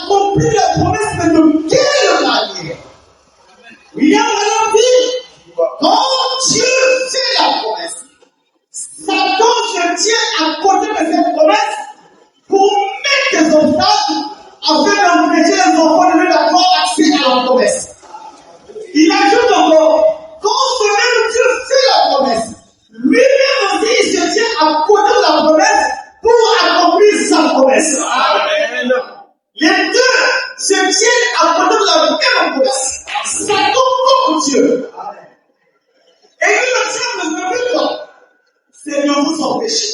accompli la promesse, mais de quelle manière? William Branham dit, quand Dieu fait la promesse, Satan se tient à côté de cette promesse pour mettre des obstacles afin d'empêcher les enfants de lui avoir accès à la promesse. Il ajoute encore, quand ce même Dieu fait la promesse, lui-même aussi il se tient à côté de la promesse pour accomplir sa promesse. Amen. Les deux se tiennent à côté de la même promesse. Satan comme Dieu. Et le Dieu ne veut pas. C'est de nous empêcher.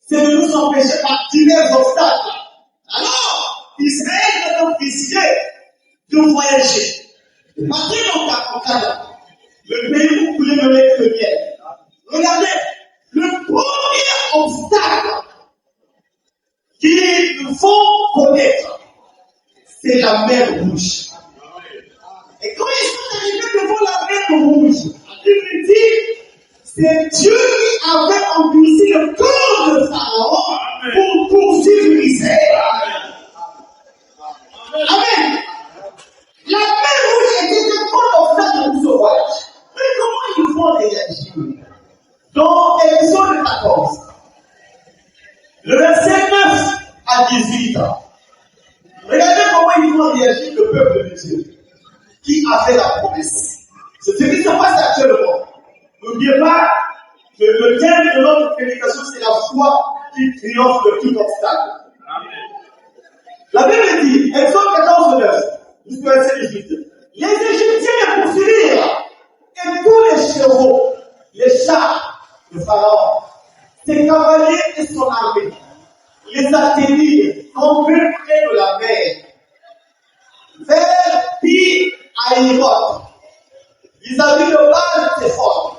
C'est de nous empêcher par divers obstacles. Alors, Israël a donc décidé de voyager. Partir en Canada. Le pays où coulait le lait et le miel. Regardez, le premier obstacle qu'il nous faut connaître, c'est la mer Rouge. Et quand ils sont arrivés devant la mer Rouge, il dit, c'est Dieu qui avait endurci le corps de Pharaon pour poursuivre Israël. Amen. La mer Rouge était un grand obstacle pour ce voyage. Mais comment ils vont réagir? Dans Exode 14, le verset 9 à 18 ans. Regardez comment ils vont réagir le peuple de Dieu, qui a fait la promesse. C'est ce qui se passe actuellement. N'oubliez pas que le thème de notre prédication, c'est la foi qui triomphe de tout obstacle. La Bible dit, Exode 14, 9, jusqu'au verset 18. Les Égyptiens les poursuivirent, et tous les chevaux, les chars de Pharaon, ses cavaliers et son armée, les atteignirent, conduits près de la mer, vers Pi-Hahiroth, vis-à-vis de Baal-Zephon.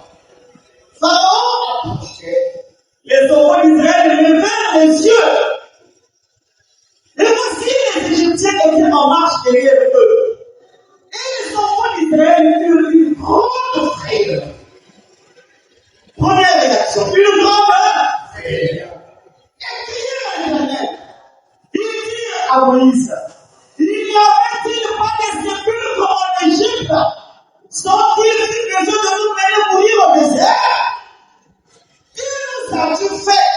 Pharaon approchait, les enfants d'Israël levèrent les yeux. Et voici les Égyptiens étaient en marche derrière eux. Et les enfants d'Israël eurent une grande frayeur. Première réaction, une grande frayeur. Et crièrent à l'Éternel. Ils dirent à Moïse, il n'y avait-il pas des sépulcres comme en Égypte? Sont-ils besoin de nous mener mourir au désert? Que nous as-tu fait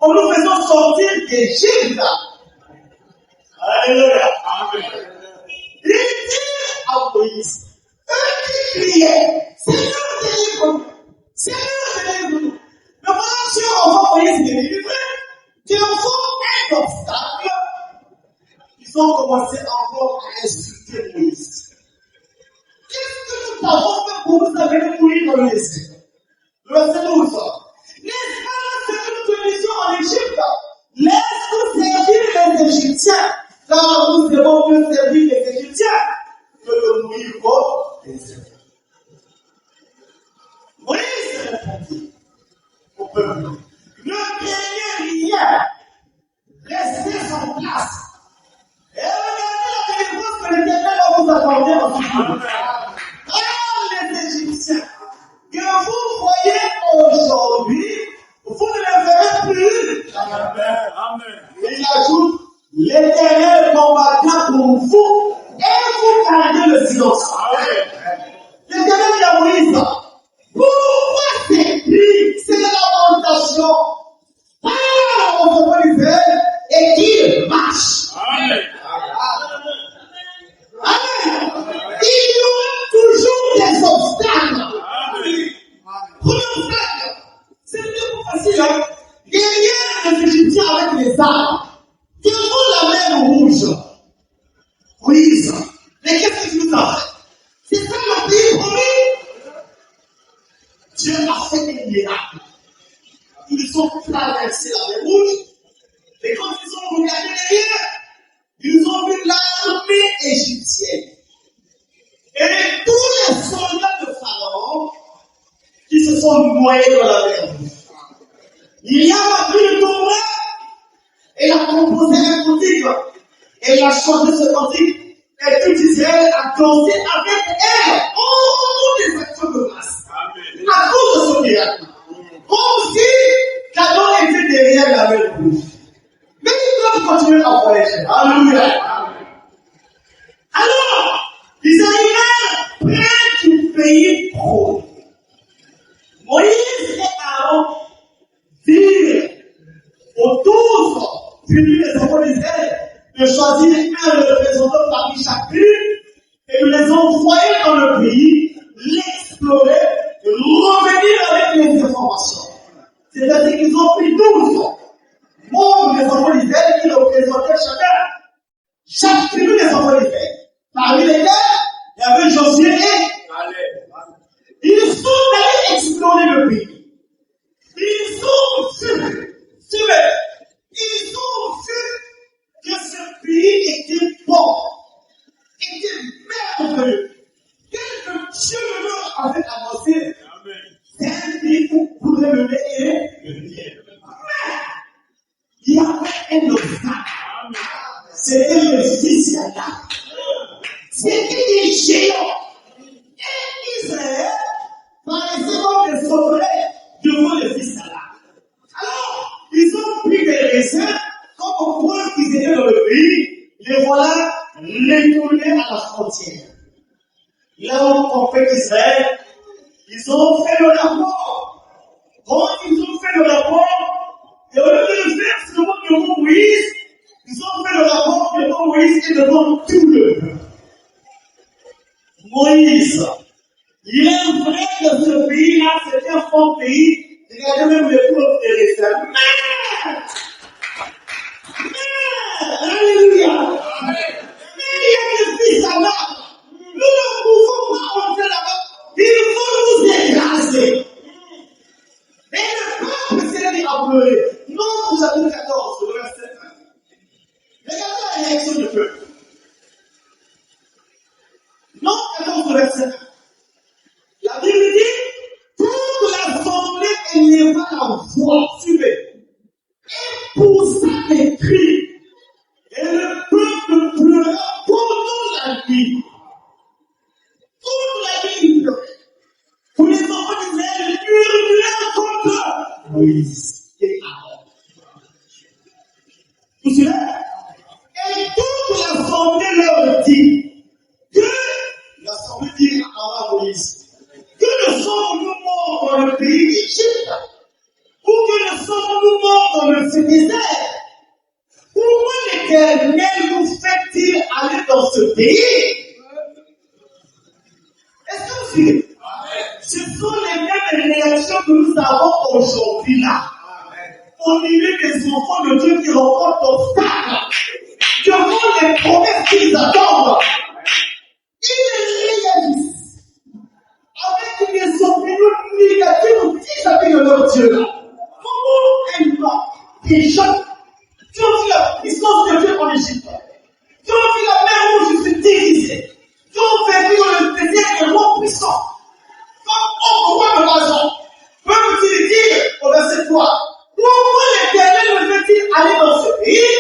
en nous faisant sortir d'Égypte? Alléluia. Amen. Il dit à Moïse, eux qui criaient, Seigneur, délivre-nous. Seigneur, délivre-nous. Mais voilà, Dieu envoie Moïse de délivrer. Dieu envoie un obstacle. Ils ont commencé encore à insulter Moïse. Qu'est-ce que nous avons fait pour nous amener mourir dans le désert? Le verset 12. N'est-ce pas ce que nous disions en Égypte? Laisse-nous servir les Égyptiens, car nous devons mieux servir les Égyptiens que de mourir au désert. Moïse répondit au peuple, ne craignez rien, restez en place. Et regardez la délivrance que l'Éternel va vous accorder en ce moment. Car les Égyptiens que vous voyez aujourd'hui, vous ne les verrez plus. Amen. Et il ajoute, l'Éternel combattra pour vous et vous gardez le silence. L'Éternel dit à Moïse, pourquoi ces cris, c'est la lamentation? Parle au peuple d'Israël et qu'il marche. Amen. Il y aura toujours des obstacles. Premier obstacle, c'est plus facile. Hein? Derrière les Égyptiens avec les armes, devant la mer Rouge. Moïse, mais qu'est-ce que tu nous as fait? C'est ça le pays promis. Dieu a fait des miracles. Ils ont traversé la mer Rouge. Et quand ils ont regardé derrière, ils ont vu l'armée égyptienne. Et tous les soldats de Pharaon qui se sont noyés dans la mer Rouge. Il y a pris le tombeau, elle a composé un cantique, elle a chanté ce cantique, et tout Israël a dansé avec elle. Oh, des actions de grâce. À cause de son miracle. Comme si Canaan était derrière la mer Rouge. Mais ils doivent continuer à voyager. Alléluia. Alors, ils arrivèrent près du pays promis. Moïse et Aaron virent aux 12 tribus des enfants d'Israël de choisir un représentant parmi chaque tribu et de les envoyer dans le pays, l'explorer, revenir avec les informations. C'est-à-dire qu'ils ont pris 12 membres des enfants d'Israël qui représentaient chacun, chaque tribu des enfants d'Israël. Parmi lesquels, il y avait Josué et Caleb. Ils sont allés explorer le pays. Ils ont vu que ce pays était bon, était merveilleux. Tel que Dieu leur avait annoncé, c'est un pays où pourrait le lait et le miel. Mais il y avait un obstacle. C'était le fils d'Adam. C'était des géants. Et Israël paraissait comme des sauterelles devant le fils d'Adam. Alors, ils ont pris des raisins, comme on voit qu'ils étaient dans le pays, les voilà retournés à la frontière. Là où on fait Israël, ils ont fait le rapport. Quand ils ont fait le rapport, et au lieu de le faire devant Moïse, ils ont fait le rapport devant Moïse et devant tout le peuple. Moïse, il est vrai que ce pays-là, c'est un fort pays. Regardez même les pauvres et les femmes. Alléluia. Mais il y a des fils là-bas. Nous ne pouvons pas entrer là-bas. Il faut nous écraser. Et le peuple s'est mis à pleurer. Non, chapitre 14, le verset 1. Regardez la réaction du peuple. Non, 14, verset 1. La Bible dit, toute l'assemblée éleva la voix, suivez, et poussa des cris, et le peuple pleura pendant la nuit. Toute la nuit, il pleurait. Tous les enfants d'Israël hurlèrent contre Moïse et Aaron. Tout cela, et toute l'assemblée leur dit, que l'assemblée dit à Aaron Moïse, que ne sommes-nous morts dans le pays d'Égypte, ou que ne sommes-nous morts dans le désert? Pourquoi l'Éternel nous fait-il aller dans ce pays? Est-ce que vous suivez? Ce sont les mêmes réactions que nous avons aujourd'hui là. Au milieu des enfants de Dieu qui rencontrent obstacles, devant les promesses qu'ils attendent. Ils réalisent avec des opinions négatives vis-à-vis de leur Dieu. Comment un blanc, des gens qui ont vu la puissance de Dieu en Égypte, qui ont vu la mer rouge se diviser, qui ont vécu dans le désert des rois puissants, comme roi de l'argent, peuvent-ils dire au verset 3, pourquoi l'Éternel me fait-il aller dans ce pays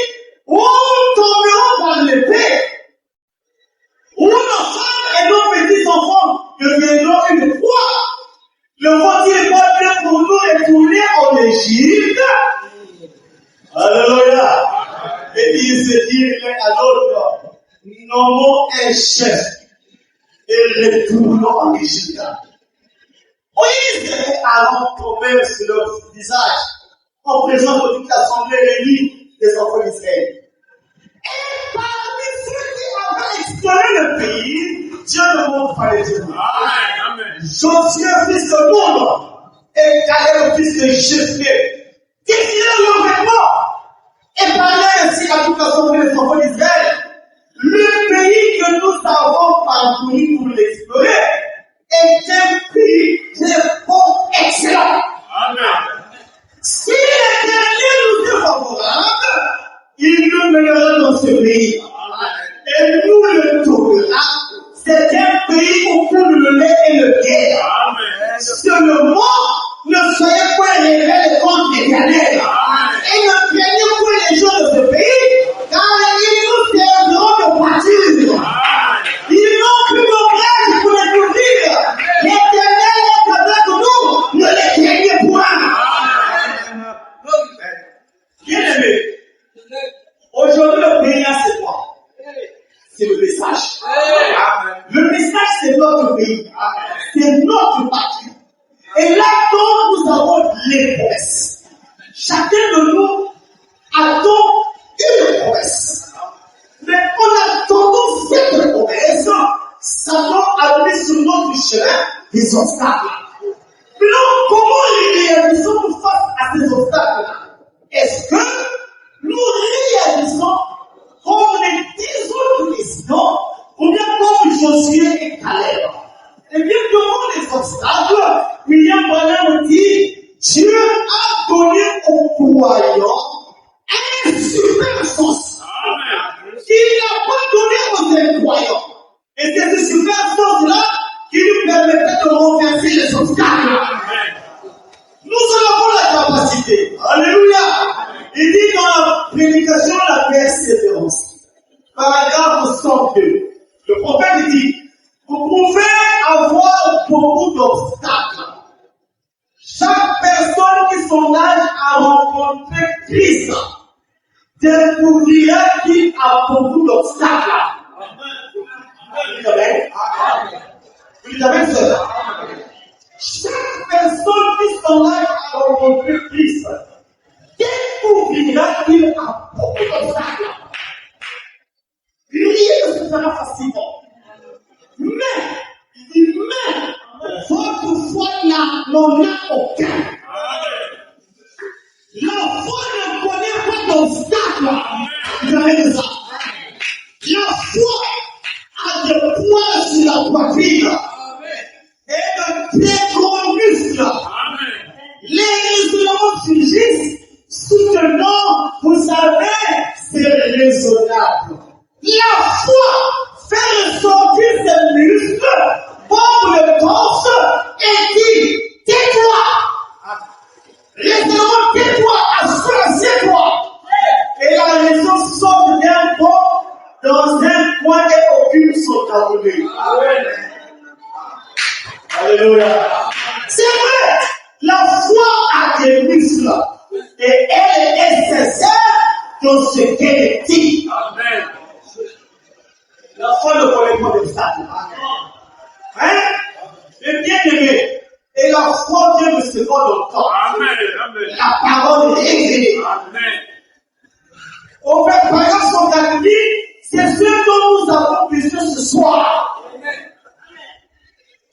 où nous tomberons par l'épée, où nos femmes et nos petits enfants deviendront une proie? Le faut-il pas bien pour nous retourner en Égypte? Alléluia. Et il se dit l'un à l'autre, nommons un chef et retournons en Égypte. Moïse et Aaron tombèrent sur leur visage en présence de toute l'assemblée réunie des enfants d'Israël. Et parmi ceux qui avaient exploré le pays, Dieu ne montre pas les yeux. Josué, fils de Nun, et Caleb, fils de Jephthé, déchirèrent leurs vêtements et parlaient ainsi à toute l'assemblée des enfants d'Israël. Le pays que nous avons parcouru pour l'explorer est un pays très bon, excellent. Amen. Si l'Éternel nous est favorable, il nous mènera dans ce pays. Amen. Et nous le trouvera. C'est un pays où coule le lait et le miel. Seulement, ne soyez pas rebelles contre l'Éternel. Et ne craignez pas les gens de ce pays, car ils nous serviront de pâture. Ils n'ont plus d'ombrage pour les nourrir. L'Éternel est avec nous. Ne les craignez point. Bien aimé, aujourd'hui le pays là c'est quoi? C'est le message. Le message, c'est notre pays. C'est notre patrie. Et là, donc, nous avons les promesses. Chacun de nous attend une promesse. Mais en attendant cette promesse, Satan a mis sur notre chemin des obstacles. Maintenant, comment réalisons-nous face à ces obstacles-là? Est-ce que nous réalisons comme les 10 autres Christians, ou bien comme Josué et Caleb? Eh bien, devant les obstacles, William Branham dit, Dieu a donné aux croyants un super sens qu'il n'a pas donné aux incroyants. Et c'est ce super sens-là qui nous permettait de renverser les obstacles. Nous en avons la capacité. Alléluia. Il dit dans la prédication de la persévérance, paragraphe 102, le prophète dit, vous pouvez avoir beaucoup d'obstacles. Chaque personne qui s'engage à rencontrer Christ découvrira qu'il a beaucoup d'obstacles. Vous avez ça? Chaque personne qui s'engage à rencontrer Christ découvrira qu'il a beaucoup d'obstacles. Rien ne se fera facilement. Mais votre foi n'en a aucun. La foi ne connaît pas d'obstacle. Vous avez ça. La foi a des points sur la poitrine et de très gros muscles. Les raisonnements surgissent soutenant, vous savez, c'est raisonnable. La foi fait ressortir ses muscles, bombe le torse et dit, tais-toi. Raisonnement, tais-toi, assieds-toi. Et la raison sort d'un pont dans un coin et occupe son tabouret. Alléluia. C'est vrai, la foi a des muscles et elle est nécessaire dans ce qu'elle dit. Amen. La foi ne connaît pas d'obstacle. Hein? Et bien aimé. Et la foi vient de ce qu'on entend. Amen. La parole est révélée. Amen. Au fait, par exemple, son catholique, c'est ce dont nous avons besoin ce soir. Amen.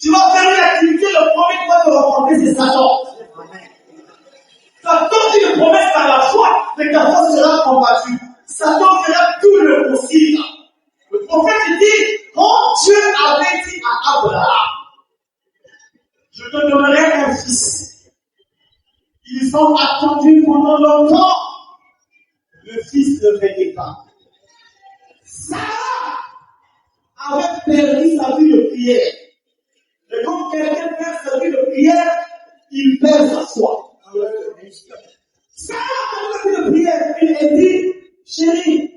Tu vas faire une activité, le premier point de rencontrer, c'est Satan. Satan dit une promesse par la foi, mais ta foi sera combattue. Satan fera tout le possible. Le prophète dit, quand Dieu avait dit à Abraham, je te donnerai un fils. Ils ont attendu pendant longtemps. Le fils ne venait pas. Sarah avait perdu sa vie de prière. Et quand quelqu'un perd sa vie de prière, il perd sa foi. Sarah a perdu sa vie de prière. Elle dit, chérie,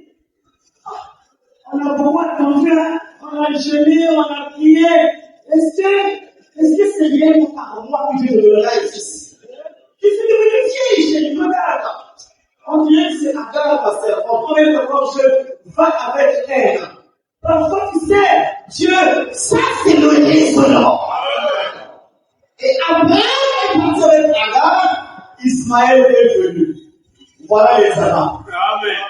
on a beaucoup attendu, on a jeûné, on a prié. Est-ce que c'est bien par moi que je donnerai un fils? Je suis devenu vieille, chérie, regarde. On dirait que c'est Agar, ma sœur. En première fois, je vais avec elle. Parfois, tu sais, Dieu, ça c'est le raisonnement. Et après, il est parti avec Agar, Ismaël est venu. Voilà les Arabes. Amen.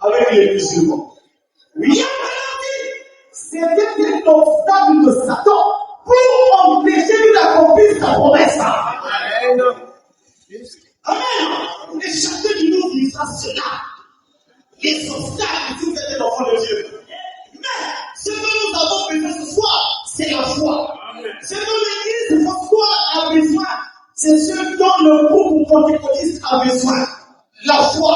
Avec les musulmans. Oui, c'était un obstacle de Satan pour empêcher lui d'accomplir sa promesse. Amen. Amen. Et chacun de nous vivra cela. Les obstacles, si vous êtes l'enfant de Dieu. Mais ce que nous avons besoin ce soir, c'est la foi. Ce dont l'Église ce soir a besoin, c'est ce dont le groupe pentecôtiste a besoin. La foi.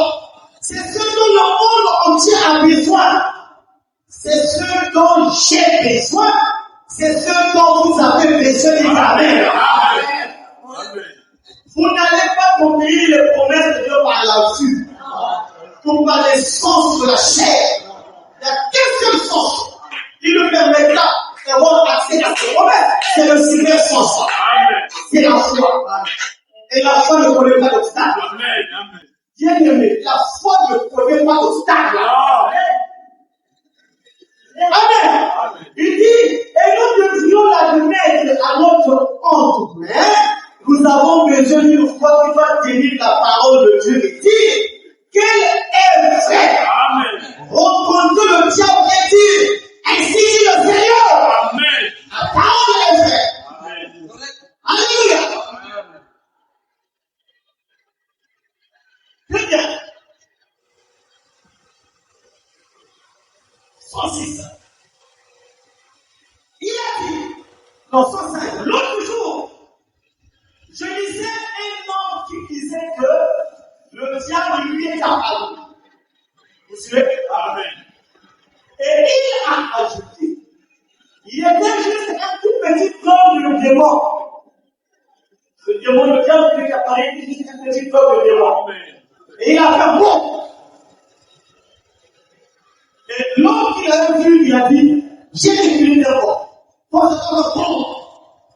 C'est ce dont le monde entier a besoin. C'est ce dont j'ai besoin. C'est ce dont vous avez besoin d'établir. Amen. Vous n'allez pas conquérir les promesses de Dieu par la vue, ou par les sens de la chair. Il y a qu'un seul sens qui nous permettra d'avoir accès à ces promesses. C'est le super sens. C'est la foi. Et la foi ne connaît pas d'obstacle. Bien aimé, la foi ne connaît pas d'obstacle. 106. Il a dit, dans 105, l'autre jour, je lisais un homme qui disait que le diable lui est apparu. Vous suivez? Amen. Et il a ajouté, il était juste un tout petit corps de démon. Le démon, le diable qui apparaît, il est juste un petit corps de démon. Et il a fait bon. Et l'homme qui l'a vu, il a dit, j'ai écrit d'abord.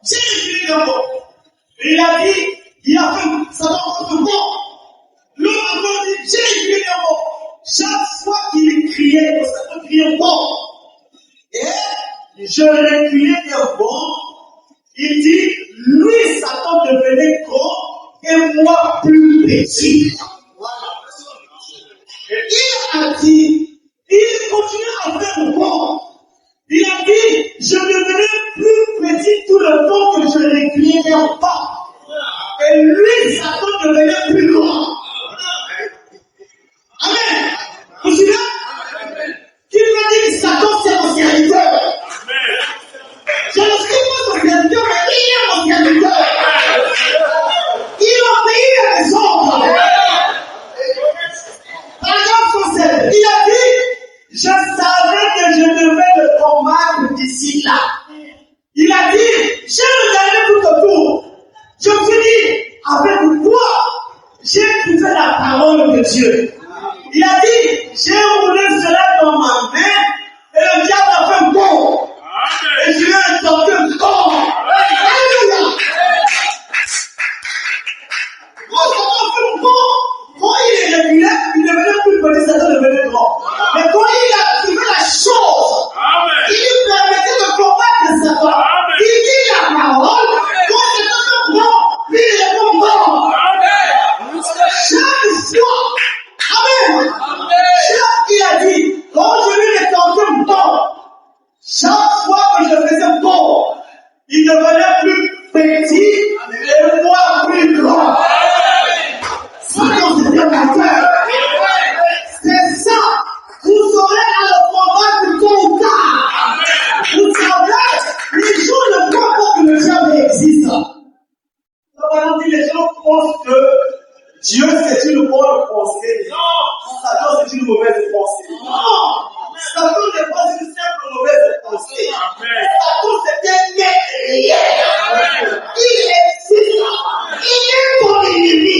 J'ai écrit d'abord. Et il a dit, il a fait, ça va contre bon. L'homme a dit, j'ai écrit d'abord. Chaque fois qu'il criait, ça peut crier bon. Et je l'ai crié bon. Il dit, lui, Satan devenait grand et moi plus petit. Et il a dit, il continue à faire bon. Il a dit, je devenais plus petit tout le temps que je l'ai crié pas. Et lui, Satan devenait plus grand. Amen. Vous suivez? Qui m'a dit que Satan c'est mon serviteur? Je ne suis pas son serviteur, mais il est mon serviteur. Il obéit à mes ordres. Paragraphe 7, il a dit, je savais que je devais le combattre d'ici là. Il a dit, j'ai regardé tout autour. Je me suis dit, avec quoi j'ai trouvé la parole de Dieu? Il a dit, j'ai roulé cela dans ma main et le diable a fait bon. Et je lui ai sorti un corps. Alléluia. Quand ça a fait bon, quand il est régulier, il devenait plus petit, ça devenait grand. Mais quand il a trouvé la chose, il lui permettait de combattre Satan. Il dit la parole, quand c'est un bon, lui il répond bon. Chaque fois. Amen. Chaque il a dit, quand je lui ai tenté bon, chaque fois que je faisais bon, il devenait plus petit et moi plus grand. C'est ça. Vous saurez à le combattre tôt ou tard. Vous savez, les gens ne croient pas que le diable existe. Par exemple, les gens pensent que Dieu c'est une bonne pensée. Non, Satan c'est une mauvaise pensée. Non, Satan n'est pas une simple mauvaise pensée. Satan c'est un être réel. Il existe. Il est ton ennemi.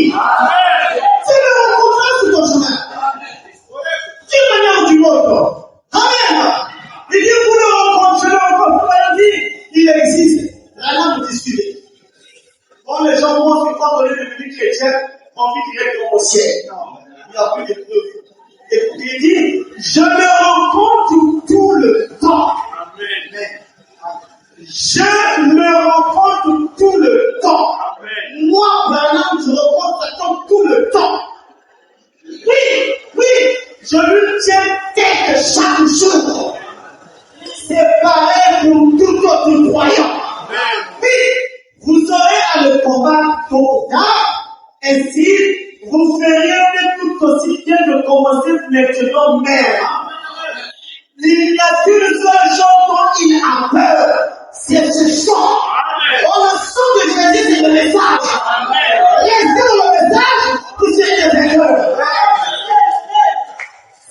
Tu le rencontreras sur ton chemin. D'une manière ou d'une autre. Amen. Il dit vous le rencontrez, il existe. Rien de discuter. Quand les gens pensent que quand on est devenu chrétien, on vit directement au ciel. Non, il n'y a plus de preuves. Et il dit, je le rencontre tout le temps. Amen. Je le rencontre tout le temps. Amen. Moi, maintenant, je rencontre Satan tout le temps. Oui, je lui tiens tête chaque jour. C'est pareil pour tout autre croyant. Oui, vous aurez à le combattre tôt ou tard. Ainsi, vous feriez tout aussi bien de commencer maintenant même. Il n'y a qu'une seule chose dont il a peur, c'est ce chant. On le son de Jésus, c'est le message. Restez dans le message, vous serez des vainqueurs.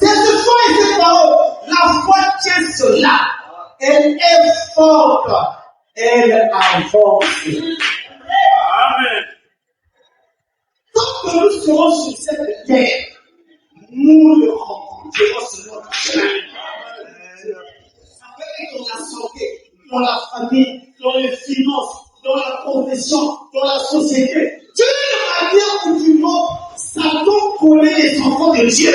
C'est ce chant et cette parole. La foi tient cela. Elle est forte. Elle avance. Amen. Tant que nous serons sur cette terre, nous le rencontrerons sur notre chemin. Ça peut être dans la santé, dans la famille, dans les finances, dans la profession, dans la société. D'une manière ou d'une autre, Satan connaît les enfants de Dieu.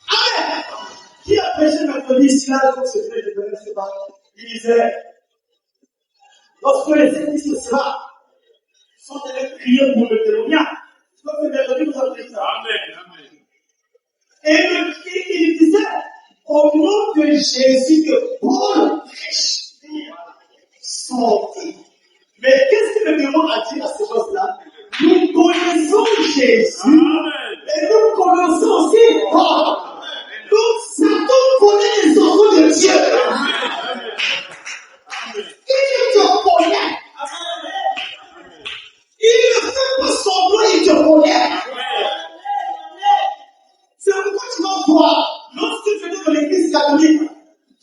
Amen. Qui a prêché mercredi ici là, donc c'est vrai, je ne sais pas. Il disait, lorsque les ennemis se séparent, sont allés prier pour le témoignage. Comme le mercredi, vous avez dit ça. Amen. Et il disait, au nom de Jésus, que Paul prêche. Sortez. Mais qu'est-ce que le démon a dit à ces choses-là? Nous connaissons Jésus. Et nous connaissons aussi Paul. Nous fois, lorsque je vais dans l'église catholique,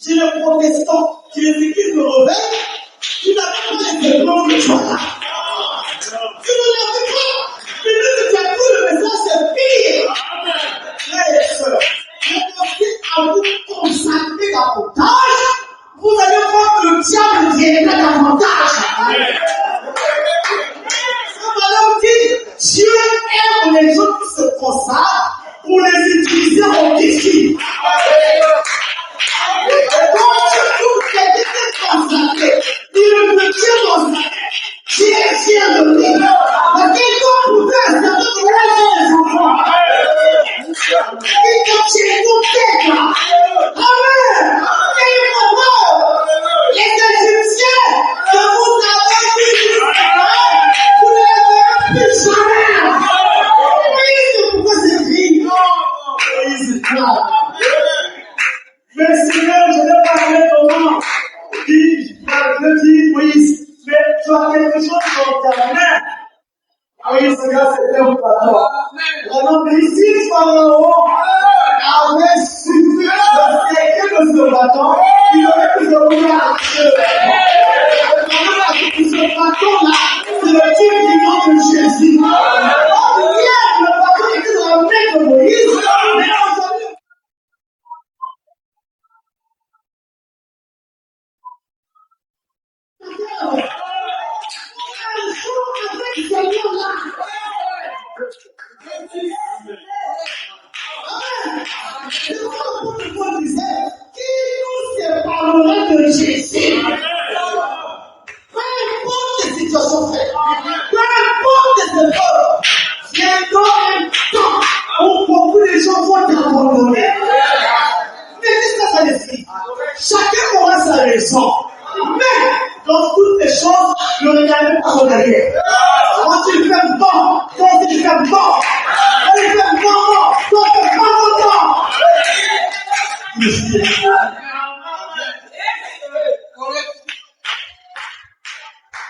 chez les protestants, chez les églises de rebelles, tu n'as pas les blancs de Joie. Tu ne l'avais pas. Mais lorsque tu as pris le message, c'est pire. Frères et sœurs, commencez à vous consacrer davantage, vous allez voir que le diable viendra davantage. Alors dit, Dieu aime les gens qui se consacrent pour les utiliser en disciples. Et quand Dieu trouve quelqu'un qui est consacré, il ne peut dire consacré. Dieu est fier de lui. Mais quelqu'un pouvait installer les enfants. Et quand tu es tout tête là, amen. Et maintenant, les Égyptiens que vous avez vu jusqu'à vous ne les verrez plus jamais. Moïse, pourquoi c'est écrit? Moïse, quoi? Mais Seigneur, je vais parler comment? Je dis, Moïse, mais tu as quelque chose dans ta main. Oui, Seigneur, c'était un patron. Alors, mais ici, Pharaon avait suffi de séquer de ce bâton, il aurait pu se rouler ce bâton-là, c'est le type du nom de Jésus. Alors, hier, le bâton était dans la main de Moïse, mais aujourd'hui, qui nous séparera de Jésus? Peu importe les situations faites, peu importe les efforts, viendra un temps où beaucoup de gens vont t'abandonner. Mais qu'est-ce que ça décide? Chacun aura sa raison. Mais dans toutes les choses, ne regardez pas son derrière. Quand il fait bon, quand il fait bon, quand il fait bon, quand il fait bon.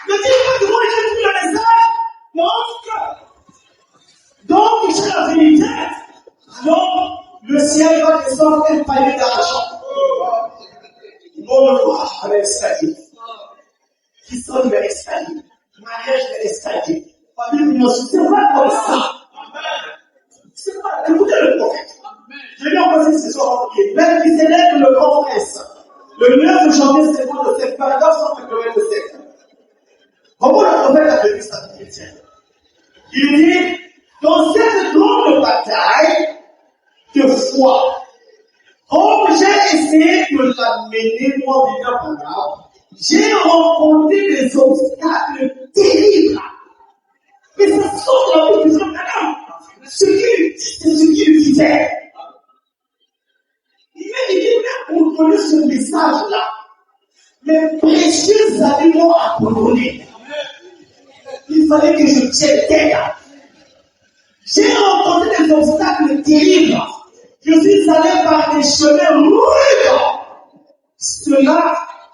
Ne dis pas que moi j'ai pris le message. Non, donc, c'est la vérité. Donc, le ciel va descendre un panier d'argent. Mon roi à l'escalier. Qui sonne vers l'escalier. Mariage vers l'escalier. Famille, c'est pas comme ça. C'est pas. Écoutez le prophète. Je vais en passer ce soir. Même qui célèbre le grand prince. Le 9 janvier, c'est pour le 7 paragraphe 187. Comment le prophète a devenu sa chrétienne? Il dit, dans cette grande bataille de foi, comme j'ai essayé de l'amener moi vivant par là, j'ai rencontré des obstacles terribles. Mais ça sort de la bouche de ce canard. C'est ce qu'il disait. Il dit, mais on connaît ce message-là. Mes précieux amis m'ont abandonné. Il fallait que je tienne tête. J'ai rencontré des obstacles terribles. Je suis allé par des chemins rudes. Cela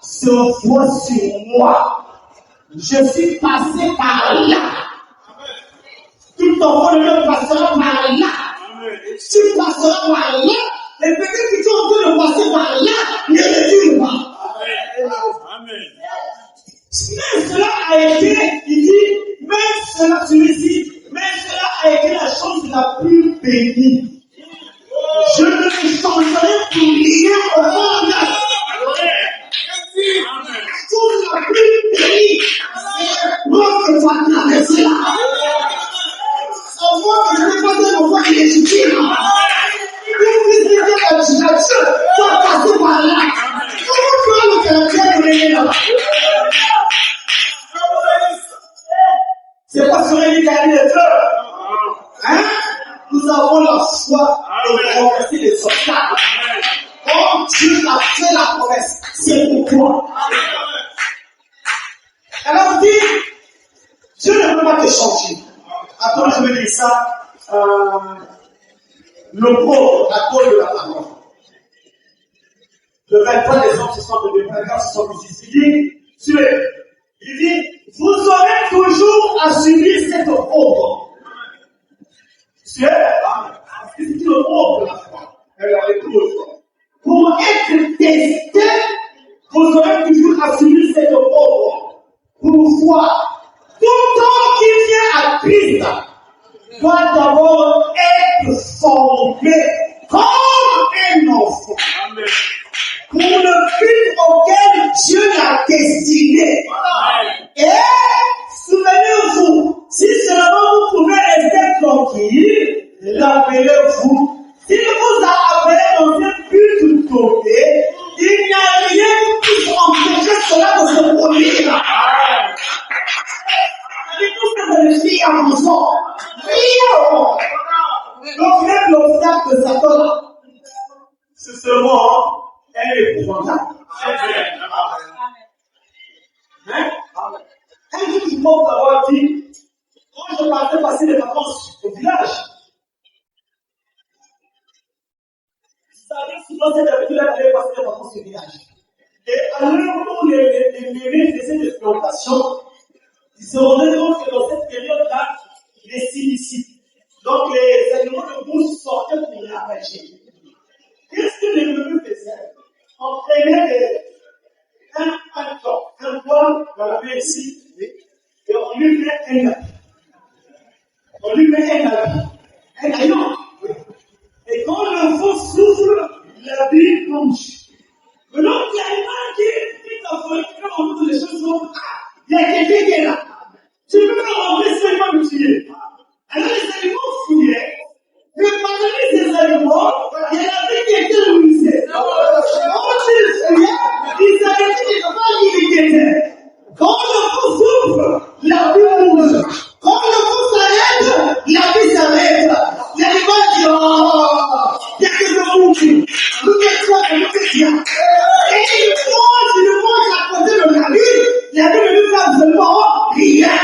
se voit sur moi. Je suis passé par là. Tout enfant de Dieu passera par là. Tu passeras par là. Et peut-être que tu es en train de passer par là. Ne le dis pas. Amen. Même cela a été, il dit, même cela, celui-ci, même cela a été la chose la plus bénie. Je ne me changerai pour rien au monde. La chose la plus bénie, c'est lorsque tu as traversé là. En moi que je n'ai pas dit pourquoi il est légitime. Une visite à l'agitateur, tu as passé par là. Comment tu as le caractère de l'aimer là-bas? C'est pas sur une carrière de fleurs. Hein? Nous avons la foi de renverser les obstacles. Comme Dieu a fait la promesse, c'est pour toi. Alors dit, Dieu ne peut pas te changer. Attends, je vais dire ça. Le pauvre, la cause de la parole. Le 23 décembre 62, paragraphe 66, il dit, vous aurez toujours à subir cette pauvre. C'est le pauvre de la foi. Elle a assumer cette œuvre. Pourquoi? Tout homme qui vient à Christ doit d'abord être formé comme un enfant. Amen. Pour le but auquel Dieu l'a destiné. Amen. Et souvenez-vous, si seulement vous pouvez rester tranquille, rappelez-vous, s'il vous a appelé dans un but donné, il n'y a rien qui puisse empêcher cela de se produire. Et tout ce que je dis à mon sang, donc même l'obstacle de Satan, c'est seulement un épouvantable. Un jour, il faut avoir dit, quand je partais passer les vacances au village, ça arrive souvent cette habitude d'aller passer les vacances au village. Et à l'heure où les bébés faisaient des plantations, ils se rendaient compte que dans cette période-là, les silicides, donc les animaux de bouche sortaient pour les ravager. Qu'est-ce que les bébés faisaient? On prenait un poil dans la main ici, et on lui met un habit. On lui met un habit. Un haillon. Et quand le vent souffle, l'habit bouge. Mais donc, il y a une main qui est en forêt, qui fait en les choses sont, il y a quelqu'un qui est là. Tu peux me rentrer seulement me tuer. Alors les animaux fouillaient, mais parmi ces animaux, il y en avait qui étaient louisés. Quand ils fouillaient, ils avaient dit qu'ils n'ont pas dit qui était. Quand le vent souffle, la vie bouge. Quand le vent s'arrête, la vie s'arrête. L'animal dit, oh, il y a que le bouge. Tout est toi, tout est bien. Et il mange à côté de la vie ne lui fait absolument rien.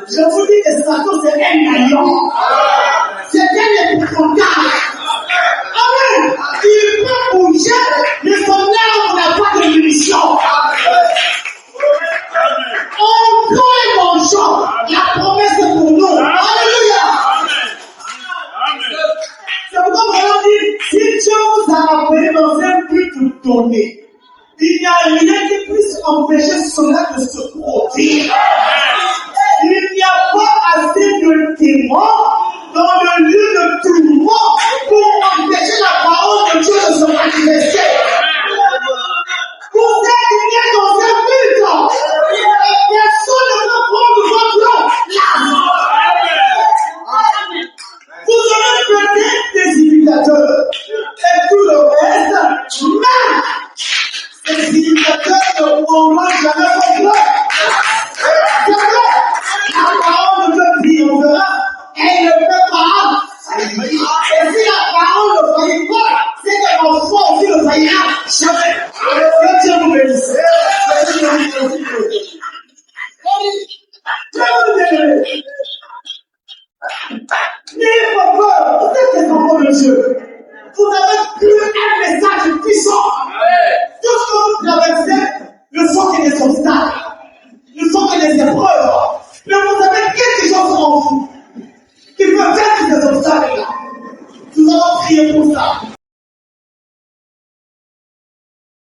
Je vous dis que Satan, c'est un gagnant. C'est un épouvantable. Amen. Il peut bouger, mais son âme n'a pas de munition. On prend et mangeons. La promesse est pour nous. Alléluia. C'est pourquoi on dit, si Dieu vous a appelé dans un but donné, il n'y a rien qui puisse empêcher cela de se produire. Il n'y a pas assez de témoins dans le lieu de tourment pour empêcher la parole de Dieu de se manifester. Vous êtes bien dans un but et personne ne peut prendre votre place. Vous aurez peut-être des imitateurs et tout le reste, mais les imitateurs ne prendront jamais votre place. La parole de Dieu triomphera, elle ne peut pas. Et si la parole ne faillit pas, c'est que mon foi aussi ne faillira jamais. Que Dieu vous bénisse. Dieu vous bénisse. N'ayez pas peur, vous êtes des enfants de Dieu. Vous avez plus un message puissant.